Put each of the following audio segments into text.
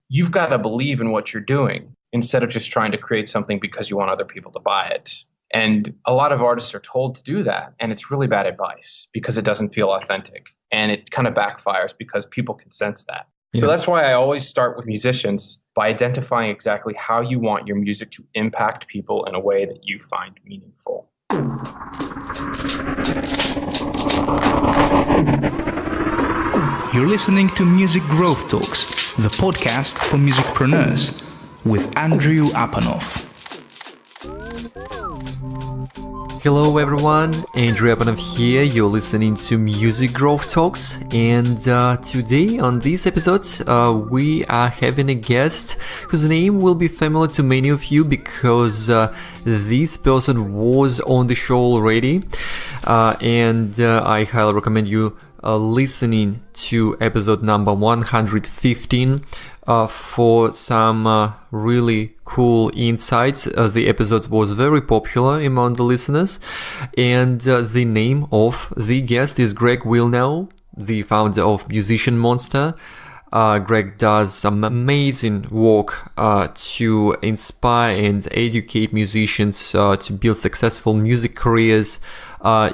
you've got to believe in what you're doing instead of just trying to create something because you want other people to buy it. And a lot of artists are told to do that. And it's really bad advice because it doesn't feel authentic. And it kind of backfires because people can sense that. Yeah. So that's why I always start with musicians by identifying exactly how you want your music to impact people in a way that you find meaningful. You're listening to Music Growth Talks, the podcast for musicpreneurs, with Andrew Apanov. Hello everyone, Andrew Apanov here. You're listening to Music Growth Talks, and today on this episode we are having a guest whose name will be familiar to many of you because this person was on the show already, and I highly recommend you listening to episode number 115 for some really cool insights. The episode was very popular among the listeners, and the name of the guest is Greg Wilnau, the founder of Musician Monster. Greg does some amazing work to inspire and educate musicians to build successful music careers.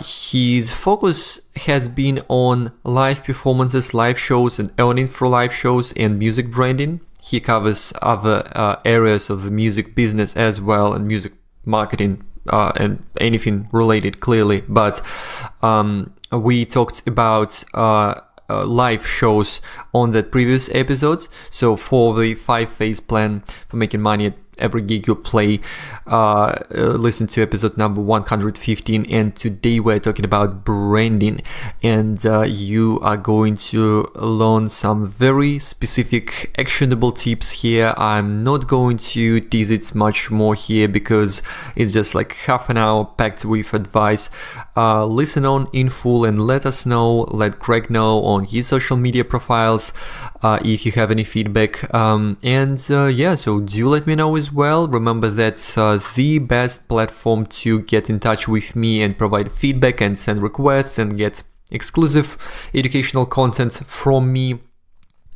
His focus has been on live performances, live shows, and earning for live shows and music branding. He covers other areas of the music business as well, and music marketing and anything related, clearly. But we talked about live shows on that previous episode. So for the 5-phase plan for making money at every gig you play, listen to episode number 115. And today we're talking about branding, and you are going to learn some very specific actionable tips here. I'm not going to tease it much more here because it's just like half an hour packed with advice. Listen on in full and let Greg know on his social media profiles if you have any feedback, so do let me know as well. Remember that's the best platform to get in touch with me and provide feedback and send requests and get exclusive educational content from me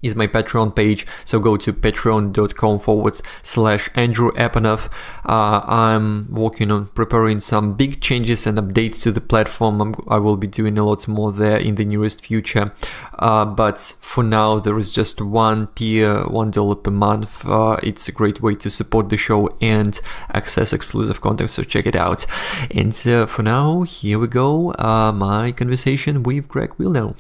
is my Patreon page. So go to patreon.com/Andrew Apanov. I'm working on preparing some big changes and updates to the platform. I will be doing a lot more there in the nearest future. But for now, there is just one tier, $1 per month. It's a great way to support the show and access exclusive content, so check it out. And for now, here we go. My conversation with Greg Wilnau.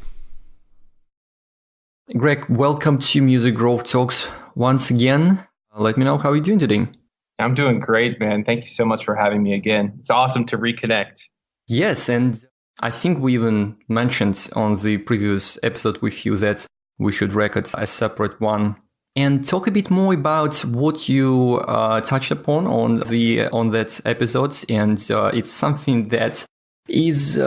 Greg, welcome to Music Growth Talks once again. Let me know how you're doing today. I'm doing great, man. Thank you so much for having me again. It's awesome to reconnect. Yes, and I think we even mentioned on the previous episode with you that we should record a separate one and talk a bit more about what you touched upon on that episode. And it's something that is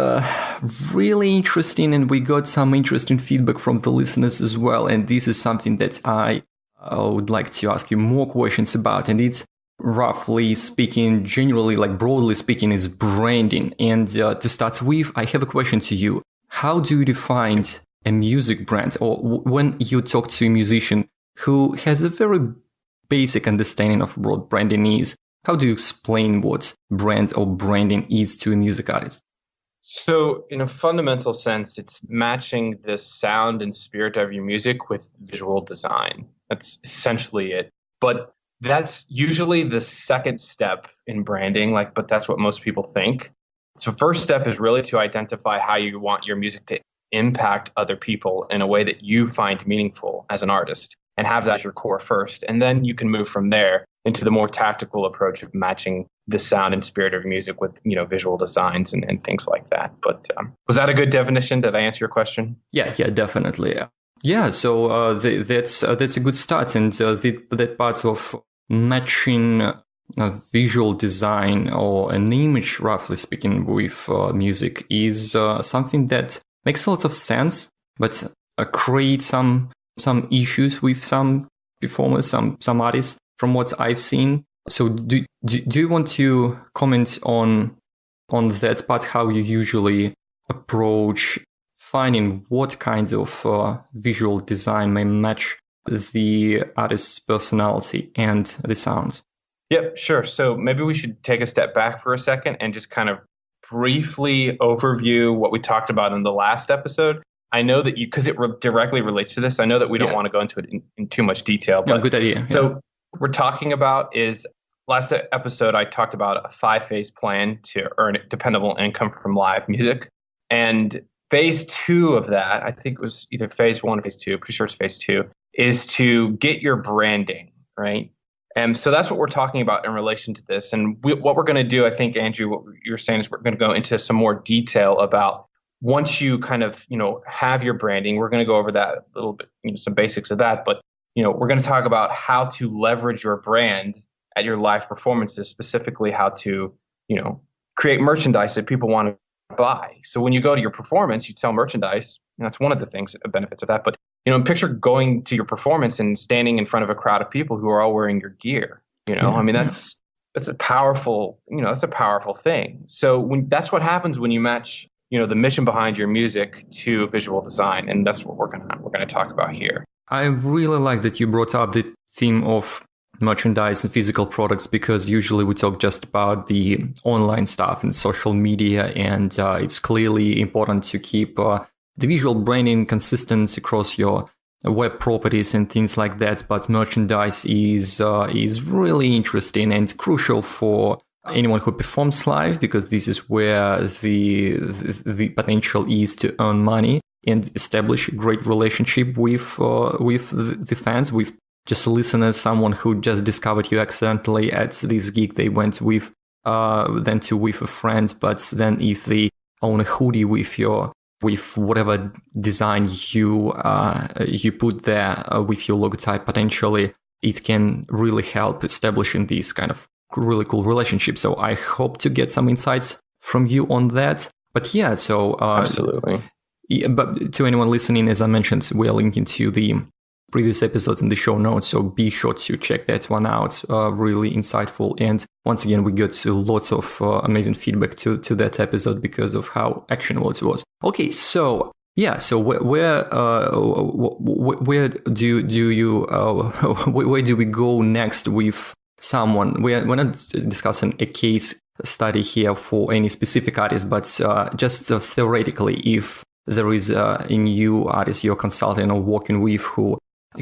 really interesting, and we got some interesting feedback from the listeners as well. And this is something that I would like to ask you more questions about. And it's, roughly speaking, generally, like broadly speaking, is branding. And to start with, I have a question to you. How do you define a music brand? Or when you talk to a musician who has a very basic understanding of what branding is, how do you explain what brand or branding is to a music artist? So in a fundamental sense, it's matching the sound and spirit of your music with visual design. That's essentially it. But that's usually the second step in branding, but that's what most people think. So first step is really to identify how you want your music to impact other people in a way that you find meaningful as an artist, and have that as your core first. And then you can move from there into the more tactical approach of matching the sound and spirit of music with, visual designs and things like that. But was that a good definition? Did I answer your question? Yeah, definitely. Yeah, so that's a good start. And that part of matching a visual design or an image, roughly speaking, with music is something that makes a lot of sense, but creates some issues with some performers, some artists, from what I've seen. So do you want to comment on that part, how you usually approach finding what kinds of visual design may match the artist's personality and the sound. Yep, sure. So maybe we should take a step back for a second and just kind of briefly overview what we talked about in the last episode. I know that because it directly relates to this, I know that we don't want to go into it in too much detail. But good idea. So what we're talking about is, last episode, I talked about a 5-phase plan to earn dependable income from live music. And phase 2 of that, I think it was either phase 1 or phase 2, pretty sure it's phase 2, is to get your branding, right? And so that's what we're talking about in relation to this. And what we're going to do, I think, Andrew, what you're saying is we're going to go into some more detail about once you kind of, have your branding. We're going to go over that a little bit, some basics of that. But, we're going to talk about how to leverage your brand at your live performances, specifically how to, create merchandise that people want to buy. So when you go to your performance, you sell merchandise. And that's one of the benefits of that. But picture going to your performance and standing in front of a crowd of people who are all wearing your gear. That's a powerful, that's a powerful thing. So that's what happens when you match, the mission behind your music to visual design, and that's what we're gonna talk about here. I really like that you brought up the theme of merchandise and physical products, because usually we talk just about the online stuff and social media, and it's clearly important to keep the visual branding consistent across your web properties and things like that. But merchandise is really interesting and crucial for anyone who performs live, because this is where the potential is to earn money and establish a great relationship with the fans, with just listeners, someone who just discovered you accidentally at this gig they went with, then to with a friend. But then if they own a hoodie with whatever design you put there with your logotype, potentially it can really help establishing these kind of really cool relationships. So I hope to get some insights from you on that. But yeah, so absolutely. But to anyone listening, as I mentioned, we are linking to the previous episodes in the show notes, so be sure to check that one out. Really insightful, and once again, we got lots of amazing feedback to that episode because of how actionable it was. Okay, so yeah, so where do we go next with someone? We're not discussing a case study here for any specific artist, but just theoretically, if there is a new artist you're consulting or working with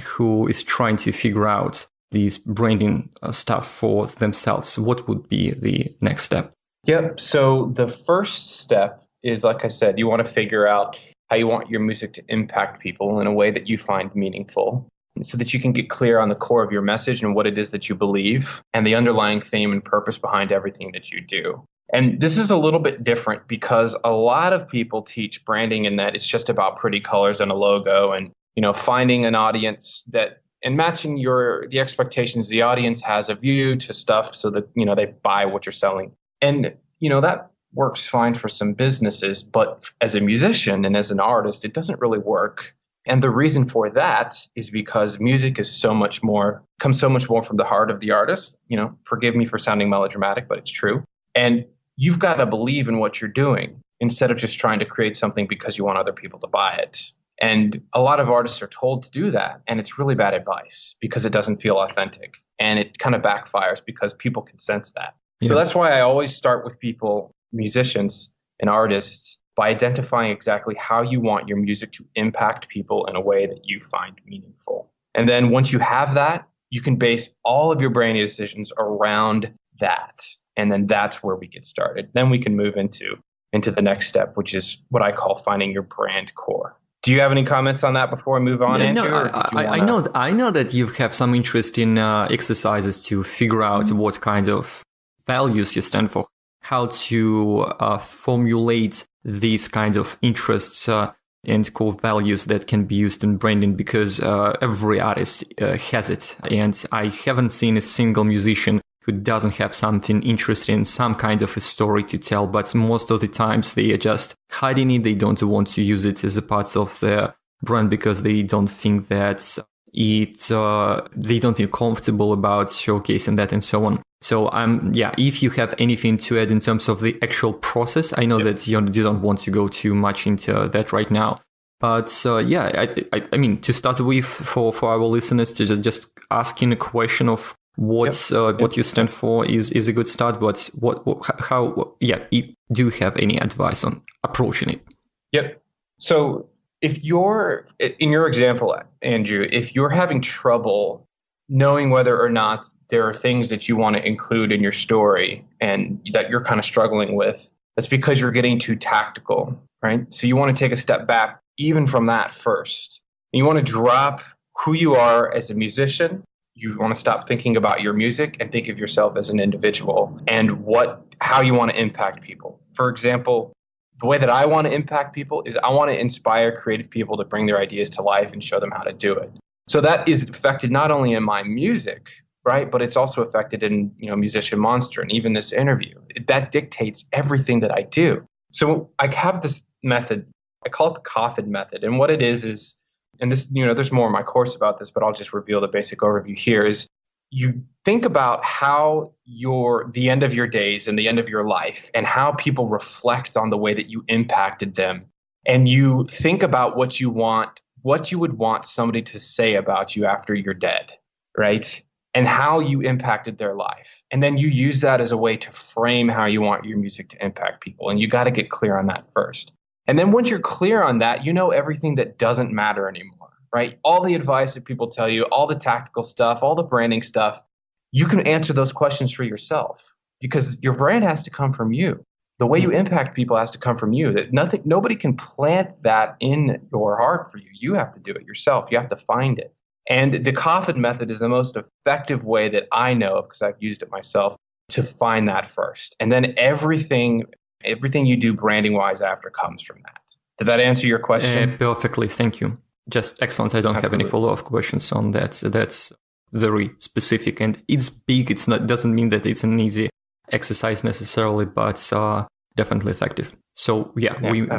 who is trying to figure out these branding stuff for themselves, what would be the next step? Yep. So the first step is, like I said, you want to figure out how you want your music to impact people in a way that you find meaningful, so that you can get clear on the core of your message and what it is that you believe and the underlying theme and purpose behind everything that you do. And this is a little bit different because a lot of people teach branding in that it's just about pretty colors and a logo and, finding an audience that and matching the expectations the audience has of you to stuff so that, they buy what you're selling. And, that works fine for some businesses, but as a musician and as an artist, it doesn't really work. And the reason for that is because music is comes so much more from the heart of the artist. Forgive me for sounding melodramatic, but it's true. And you've got to believe in what you're doing instead of just trying to create something because you want other people to buy it. And a lot of artists are told to do that. And it's really bad advice because it doesn't feel authentic. And it kind of backfires because people can sense that. Yeah. So that's why I always start with people, musicians and artists, by identifying exactly how you want your music to impact people in a way that you find meaningful. And then once you have that, you can base all of your branding decisions around that. And then that's where we get started. Then we can move into the next step, which is what I call finding your brand core. Do you have any comments on that before I move on, Andrew? No, I know that you have some interesting exercises to figure out what kind of values you stand for, how to formulate these kinds of interests and core values that can be used in branding, because every artist has it. And I haven't seen a single musician who doesn't have something interesting, some kind of a story to tell, but most of the times they are just hiding it. They don't want to use it as a part of their brand because they don't think that they don't feel comfortable about showcasing that and so on. So if you have anything to add in terms of the actual process, I know that you don't want to go too much into that right now, But I mean, to start with, for our listeners, to just asking a question of what you stand for is a good start. But do you have any advice on approaching it? Yep. So if you're, in your example, Andrew, if you're having trouble knowing whether or not there are things that you want to include in your story and that you're kind of struggling with, that's because you're getting too tactical, right? So you want to take a step back even from that first. You want to drop who you are as a musician. You want to stop thinking about your music and think of yourself as an individual and how you want to impact people. For example, the way that I want to impact people is I want to inspire creative people to bring their ideas to life and show them how to do it. So that is affected not only in my music, right, but it's also affected in, Musician Monster and even this interview. That dictates everything that I do. So I have this method. I call it the Coffin Method. And what it is, and this, there's more in my course about this, but I'll just reveal the basic overview here, is you think about how the end of your days and the end of your life and how people reflect on the way that you impacted them. And you think about what you would want somebody to say about you after you're dead, right? And how you impacted their life. And then you use that as a way to frame how you want your music to impact people. And you got to get clear on that first. And then once you're clear on that, you know everything that doesn't matter anymore, right? All the advice that people tell you, all the tactical stuff, all the branding stuff, you can answer those questions for yourself because your brand has to come from you. The way you impact people has to come from you. Nobody can plant that in your heart for you. You have to do it yourself. You have to find it. And the Coffin Method is the most effective way that I know of, because I've used it myself, to find that first. And then everything you do branding-wise after comes from that. Did that answer your question? Perfectly, thank you. Just excellent. I don't have any follow-up questions on that. So that's very specific, and it's big. Doesn't mean that it's an easy exercise necessarily, but definitely effective. So we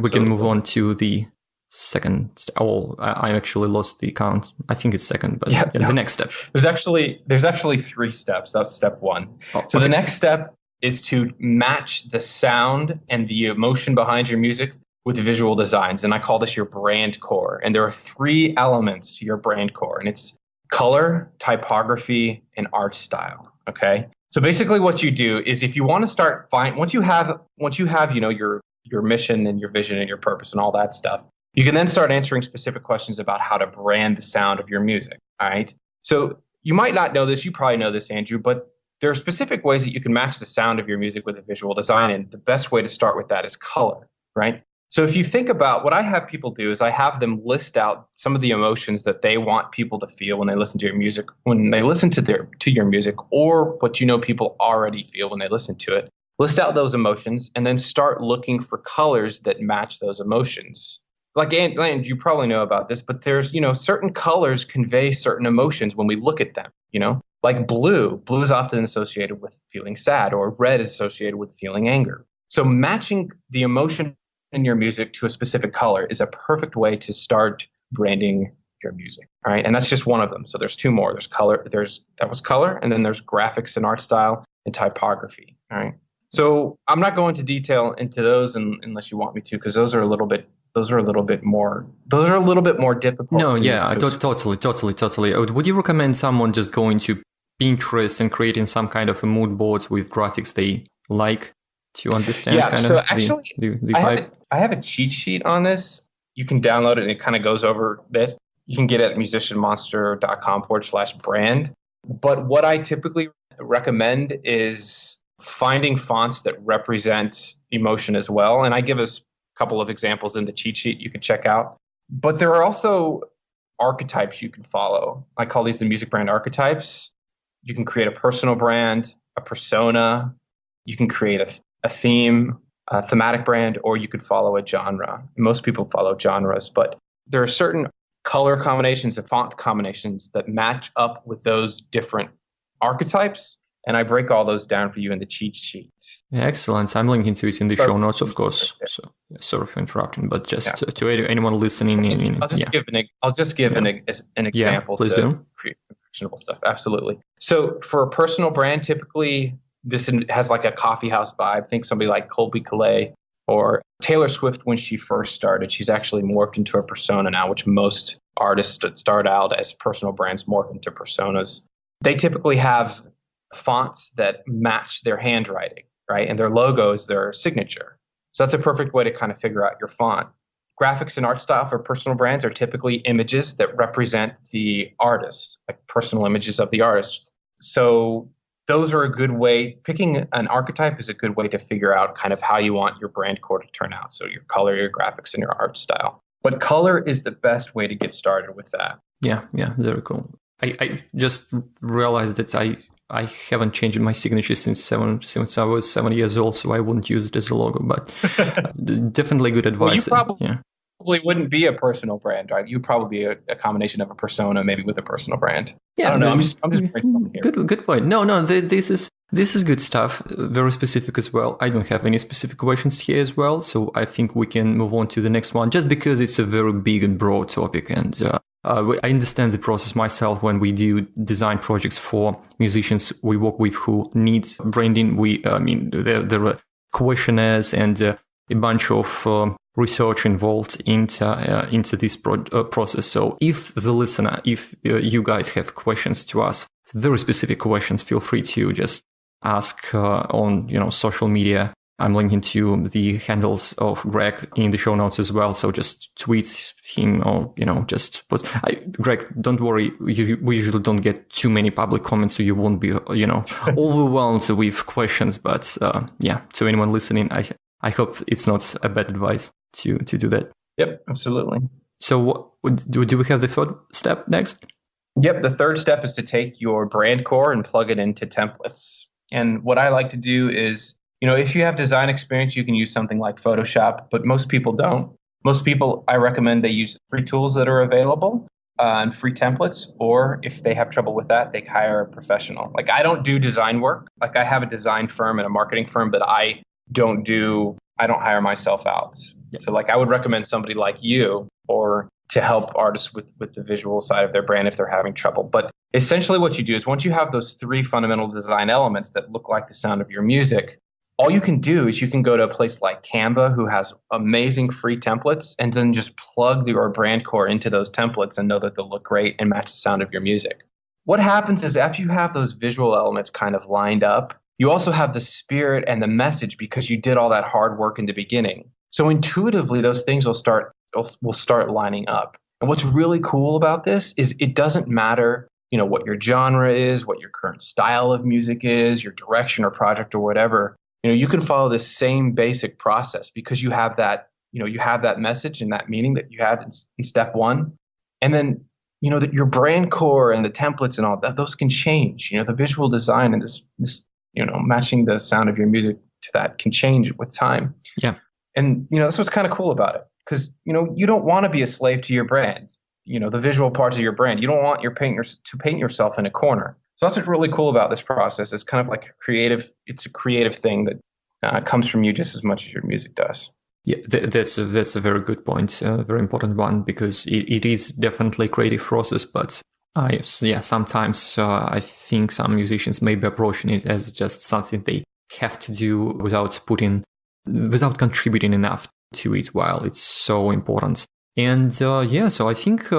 can move on to the second. I actually lost the count. I think it's second, but the next step. There's actually 3 steps. That's step 1. So the next step is to match the sound and the emotion behind your music with visual designs. And I call this your brand core. And there are 3 elements to your brand core. And it's color, typography, and art style. Okay. So basically what you do is if you want to start once you have, your mission and your vision and your purpose and all that stuff, you can then start answering specific questions about how to brand the sound of your music. All right. So you might not know this. You probably know this, Andrew, but there are specific ways that you can match the sound of your music with a visual design. And the best way to start with that is color, right? So if you think about what I have people do is I have them list out some of the emotions that they want people to feel when they listen to your music, when they listen to your music, or what people already feel when they listen to it. List out those emotions and then start looking for colors that match those emotions. And you probably know about this, but there's, certain colors convey certain emotions when we look at them, like blue. Blue is often associated with feeling sad, or red is associated with feeling anger. So matching the emotion in your music to a specific color is a perfect way to start branding your music. All right. And that's just one of them. So there's 2 more. There's color. That was color. And then there's graphics and art style and typography. All right. So I'm not going into detail into those unless you want me to, because those are a little bit more difficult. No, yeah, totally. Would you recommend someone just going to Pinterest and creating some kind of a mood board with graphics they like to understand the vibe? I have a cheat sheet on this. You can download it and it kind of goes over this. You can get it at musicianmonster.com/brand. But what I typically recommend is finding fonts that represent emotion as well. And I give us a couple of examples in the cheat sheet you can check out. But there are also archetypes you can follow. I call these the music brand archetypes. You can create a personal brand, a persona. You can create a theme, a thematic brand, or you could follow a genre. Most people follow genres, but there are certain color combinations and font combinations that match up with those different archetypes. And I break all those down for you in the cheat sheet. Yeah, excellent. I'm linking to it in the show notes, of course. So sort of interrupting, but just to anyone listening, I'll just give an example to create some actionable stuff. Absolutely. So for a personal brand, typically this has like a coffee house vibe. Think somebody like Colby Calais or Taylor Swift, when she first started, she's actually morphed into a persona now, which most artists that start out as personal brands morph into personas. They typically have fonts that match their handwriting, right? And their logo is their signature. So that's a perfect way to kind of figure out your font. Graphics and art style for personal brands are typically images that represent the artist, like personal images of the artist. So those are a good way. Picking an archetype is a good way to figure out kind of how you want your brand core to turn out. So your color, your graphics, and your art style. But color is the best way to get started with that. Yeah, very cool. I just realized that I haven't changed my signature since I was 7 years old, so I wouldn't use it as a logo. But definitely good advice. Well, you probably wouldn't be a personal brand, right? You'd probably be a combination of a persona, maybe with a personal brand. Yeah, I don't know. I'm just brainstorming here. Good point. No, this is good stuff. Very specific as well. I don't have any specific questions here as well, so I think we can move on to the next one, just because it's a very big and broad topic, and I understand the process myself when we do design projects for musicians we work with who need branding. There are questionnaires and a bunch of research involved into this process. So if the listener, if you guys have questions to us, very specific questions, feel free to just ask on social media. I'm linking to the handles of Greg in the show notes as well. So just tweet him or, just post. Greg, don't worry. We usually don't get too many public comments, so you won't be, overwhelmed with questions. But to anyone listening, I hope it's not a bad advice to do that. Yep, absolutely. So do we have the third step next? Yep, the third step is to take your brand core and plug it into templates. And what I like to do is, if you have design experience, you can use something like Photoshop, but most people don't. Most people, I recommend they use free tools that are available and free templates, or if they have trouble with that, they hire a professional. Like, I don't do design work. Like, I have a design firm and a marketing firm, but I don't hire myself out. Yeah. So I would recommend somebody like you or to help artists with the visual side of their brand if they're having trouble. But essentially what you do is once you have those three fundamental design elements that look like the sound of your music, all you can do is you can go to a place like Canva, who has amazing free templates, and then just plug your brand core into those templates and know that they'll look great and match the sound of your music. What happens is after you have those visual elements kind of lined up, you also have the spirit and the message because you did all that hard work in the beginning. So intuitively, those things will start lining up. And what's really cool about this is it doesn't matter, what your genre is, what your current style of music is, your direction or project or whatever. You can follow this same basic process because you have that, you have that message and that meaning that you had in step one. And then, that your brand core and the templates and all that, those can change. The visual design and this matching the sound of your music to that can change with time. Yeah. And, that's what's kind of cool about it. Because, you don't want to be a slave to your brand, the visual parts of your brand. You don't want to paint yourself in a corner. So that's what's really cool about this process. It's kind of like it's a creative thing that comes from you just as much as your music does. Yeah, that's a very good point, a very important one, because it is definitely a creative process. But sometimes I think some musicians may be approaching it as just something they have to do without contributing enough to it, while it's so important. And so I think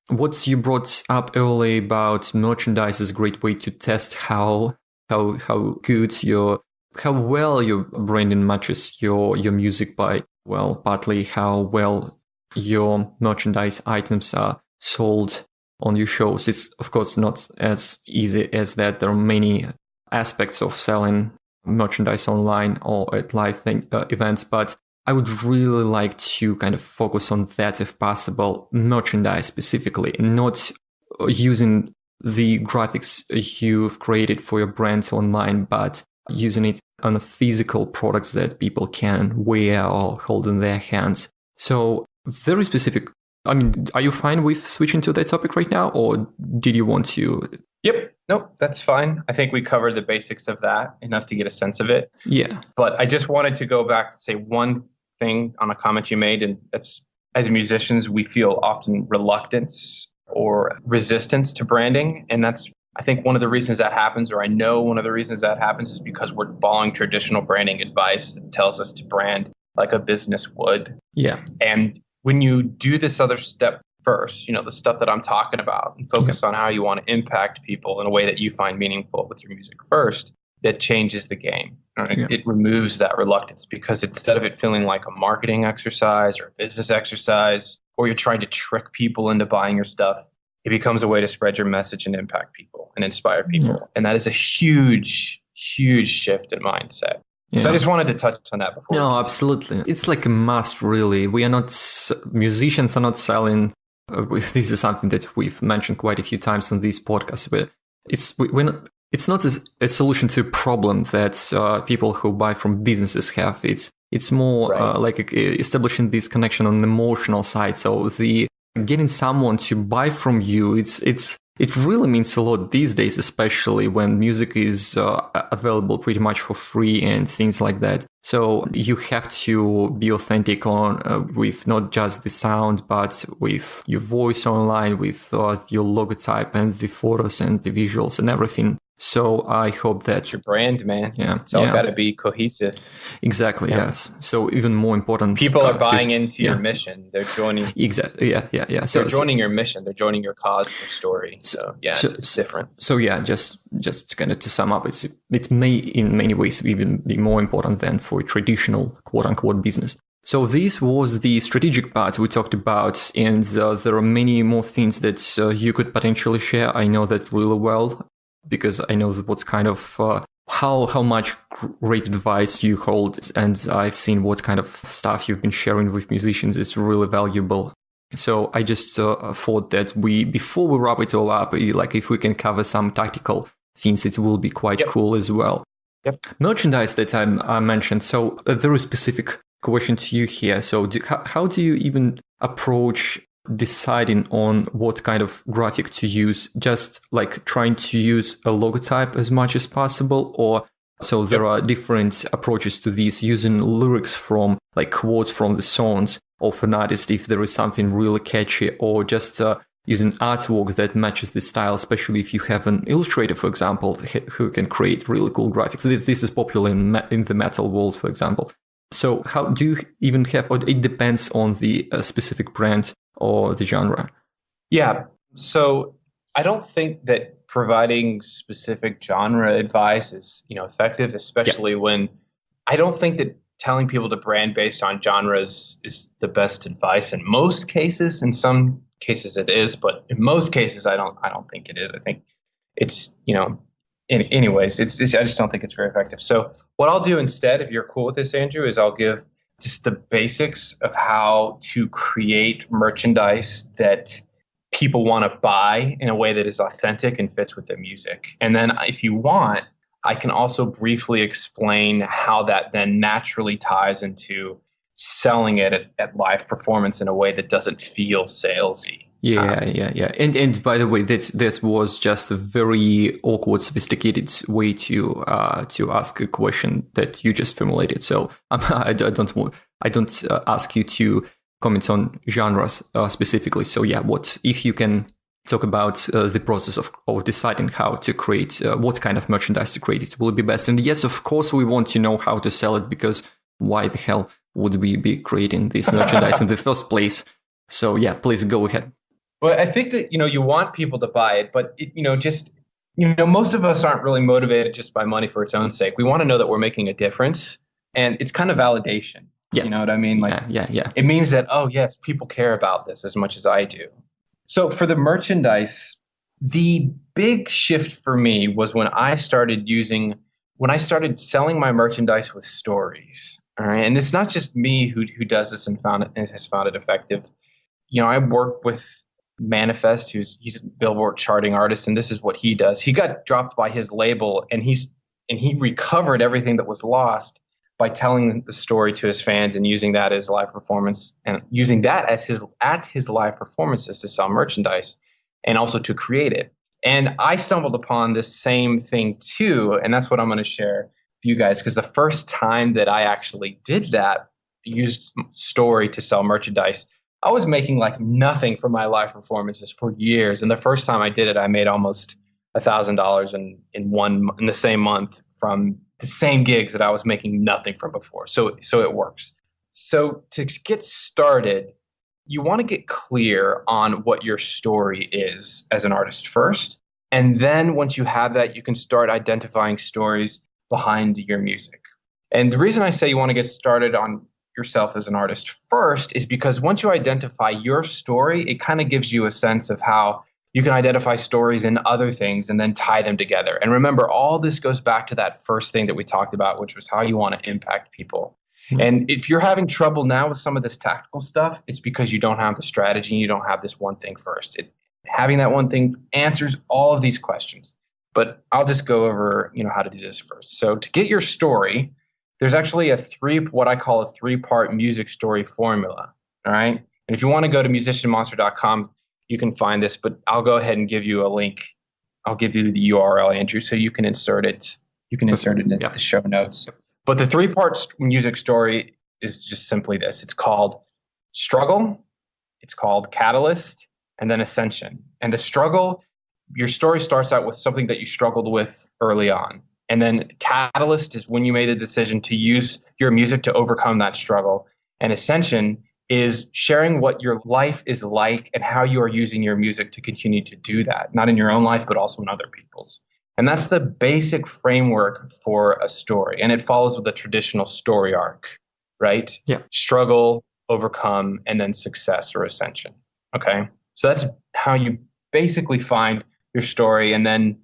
what you brought up earlier about merchandise is a great way to test how well your branding matches your music by, partly how well your merchandise items are sold on your shows. It's of course not as easy as that. There are many aspects of selling merchandise online or at live events, but I would really like to kind of focus on that if possible, merchandise specifically, not using the graphics you've created for your brand online, but using it on physical products that people can wear or hold in their hands. So very specific. I mean, are you fine with switching to that topic right now, or did you want to? Yep. Nope, that's fine. I think we covered the basics of that enough to get a sense of it. Yeah. But I just wanted to go back and say one thing on a comment you made, and that's, as musicians, we feel often reluctance or resistance to branding. And that's, I think, one of the reasons that happens, or I know one of the reasons that happens, is because we're following traditional branding advice that tells us to brand like a business would. Yeah. And when you do this other step first, the stuff that I'm talking about, and focus on how you want to impact people in a way that you find meaningful with your music first, that changes the game. Right? Yeah. It removes that reluctance, because instead of it feeling like a marketing exercise or a business exercise, or you're trying to trick people into buying your stuff, it becomes a way to spread your message and impact people and inspire people. Yeah. And that is a huge, huge shift in mindset. Yeah. So I just wanted to touch on that before. No, absolutely. It's like a must, really. We are not, musicians are not selling. This is something that we've mentioned quite a few times on these podcasts, but it's not a solution to a problem that people who buy from businesses have. It's more like establishing this connection on the emotional side. So the getting someone to buy from you, it really means a lot these days, especially when music is available pretty much for free and things like that. So you have to be authentic with not just the sound, but with your voice online, with your logotype and the photos and the visuals and everything. So I hope that it's your brand, man. Yeah, it's all got to be cohesive. Exactly. Yeah. Yes. So even more important, people are buying into your mission. They're joining. Exactly. Yeah. So they're joining your mission. They're joining your cause, your story. So it's different. So yeah, just kind of to sum up, it may in many ways even be more important than for a traditional quote unquote business. So this was the strategic part we talked about, and there are many more things that you could potentially share. I know that really well, because I know what's kind of how much great advice you hold, and I've seen what kind of stuff you've been sharing with musicians is really valuable. So I just thought that before we wrap it all up, like if we can cover some tactical things, it will be quite cool as well. Yep. Merchandise that I mentioned. So a very specific question to you here. So how do you even approach deciding on what kind of graphic to use? Just like trying to use a logotype as much as possible, or so there are different approaches to this, using lyrics from like quotes from the songs of an artist if there is something really catchy, or just using artwork that matches the style, especially if you have an illustrator, for example, who can create really cool graphics. This is popular in the metal world, for example. So how do you even have, or it depends on the specific brand or the genre? Yeah. So I don't think that providing specific genre advice is, effective, especially when I don't think that telling people to brand based on genres is the best advice in most cases. In some cases it is, but in most cases I don't think it is. I think it's, anyways, I just don't think it's very effective. So what I'll do instead, if you're cool with this, Andrew, is I'll give just the basics of how to create merchandise that people want to buy in a way that is authentic and fits with their music. And then if you want, I can also briefly explain how that then naturally ties into selling it at live performance in a way that doesn't feel salesy. Yeah. And by the way, this was just a very awkward, sophisticated way to ask a question that you just formulated. So I don't ask you to comment on genres specifically. So yeah, what if you can talk about the process of deciding how to create, what kind of merchandise to create, it will be best. And yes, of course, we want to know how to sell it, because why the hell would we be creating this merchandise in the first place? So yeah, please go ahead. Well, I think that, you want people to buy it, but, most of us aren't really motivated just by money for its own sake. We want to know that we're making a difference, and it's kind of validation. Yeah. You know what I mean? Like, yeah. It means that, oh, yes, people care about this as much as I do. So for the merchandise, the big shift for me was when I started selling my merchandise with stories. All right. And it's not just me who does this and has found it effective. I work with Manifest, he's a Billboard charting artist, and this is what he does. He got dropped by his label, and he recovered everything that was lost by telling the story to his fans and using that as live performance, and using that as his live performances to sell merchandise and also to create it. And I stumbled upon this same thing too, and that's what I'm going to share with you guys, because the first time that I actually did that, used story to sell merchandise, I was making like nothing from my live performances for years. And the first time I did it, I made almost $1,000 in the same month from the same gigs that I was making nothing from before. So it works. So to get started, you want to get clear on what your story is as an artist first. And then once you have that, you can start identifying stories behind your music. And the reason I say you want to get started on yourself as an artist first is because once you identify your story, it kind of gives you a sense of how you can identify stories in other things and then tie them together. And remember, all this goes back to that first thing that we talked about, which was how you want to impact people. And if you're having trouble now with some of this tactical stuff, it's because you don't have the strategy and you don't have this one thing first. Having that one thing answers all of these questions. But I'll just go over, how to do this first. So to get your story, there's actually what I call a 3-part music story formula. All right. And if you want to go to musicianmonster.com, you can find this, but I'll go ahead and give you a link. I'll give you the URL, Andrew, so you can insert it. You can insert it into the show notes. But the 3-part music story is just simply this. It's called struggle, it's called catalyst, and then ascension. And the struggle, your story starts out with something that you struggled with early on. And then catalyst is when you made the decision to use your music to overcome that struggle. And ascension is sharing what your life is like and how you are using your music to continue to do that, not in your own life, but also in other people's. And that's the basic framework for a story. And it follows with a traditional story arc, right? Yeah. Struggle, overcome, and then success or ascension. Okay. So that's how you basically find your story, and then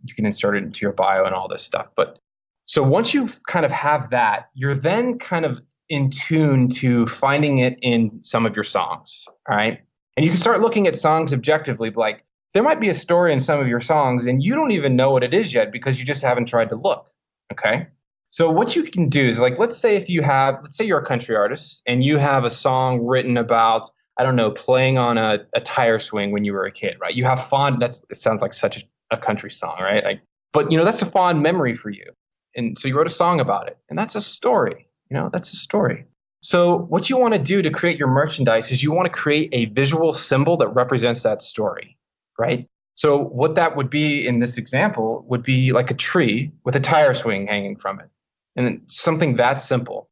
you can insert it into your bio and all this stuff. But so once you kind of have that, you're then kind of in tune to finding it in some of your songs. All right. And you can start looking at songs objectively, like, there might be a story in some of your songs and you don't even know what it is yet because you just haven't tried to look. Okay. So what you can do is, like, let's say you're a country artist and you have a song written about, I don't know, playing on a tire swing when you were a kid, right? You have it sounds like such a country song, right? But that's a fond memory for you. And so you wrote a song about it, and that's a story, that's a story. So what you want to do to create your merchandise is you want to create a visual symbol that represents that story. Right? So what that would be in this example would be like a tree with a tire swing hanging from it. And then something that simple.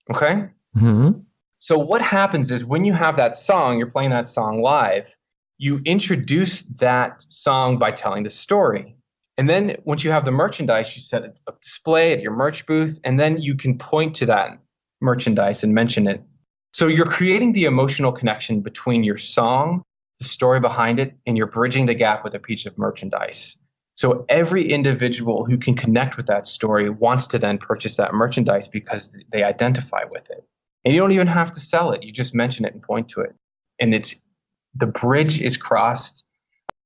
Okay? Mm-hmm. So what happens is when you have that song, you're playing that song live, you introduce that song by telling the story. And then once you have the merchandise, you set a display at your merch booth, and then you can point to that merchandise and mention it. So you're creating the emotional connection between your song, the story behind it, and you're bridging the gap with a piece of merchandise. So every individual who can connect with that story wants to then purchase that merchandise because they identify with it. And you don't even have to sell it. You just mention it and point to it. And the bridge is crossed